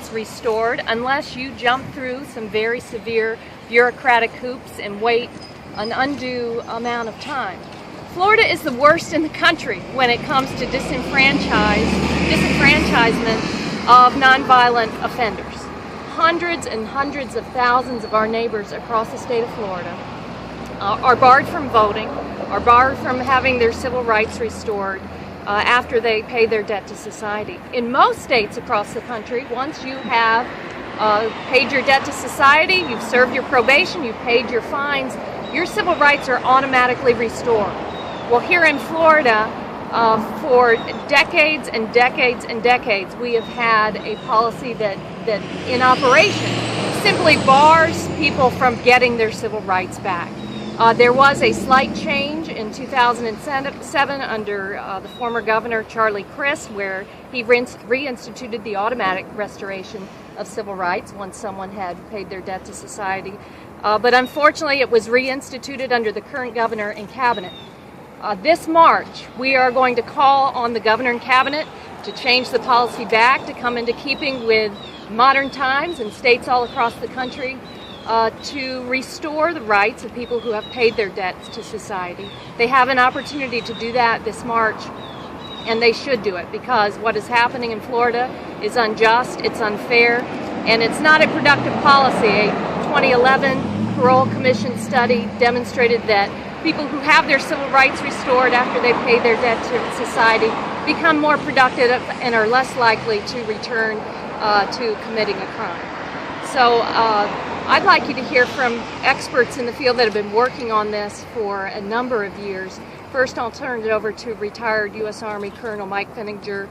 rights restored unless you jump through some very severe bureaucratic hoops and wait an undue amount of time. Florida is the worst in the country when it comes to disenfranchisement of nonviolent offenders. Hundreds and hundreds of thousands of our neighbors across the state of Florida are barred from voting, are barred from having their civil rights restored after they pay their debt to society. In most states across the country, once you have paid your debt to society, you've served your probation, you've paid your fines, your civil rights are automatically restored. Well, here in Florida, for decades and decades and decades, we have had a policy that in operation simply bars people from getting their civil rights back. There was a slight change in 2007 under the former governor, Charlie Crist, where he reinstituted the automatic restoration of civil rights once someone had paid their debt to society. But unfortunately, it was reinstituted under the current governor and cabinet. This March, we are going to call on the governor and cabinet to change the policy back to come into keeping with modern times in states all across the country, to restore the rights of people who have paid their debts to society. They have an opportunity to do that this March, and they should do it, because what is happening in Florida is unjust, it's unfair, and it's not a productive policy. A 2011 Parole Commission study demonstrated that people who have their civil rights restored after they pay their debt to society become more productive and are less likely to return to committing a crime. So I'd like you to hear from experts in the field that have been working on this for a number of years. First, I'll turn it over to retired U.S. Army Colonel Mike Fenninger.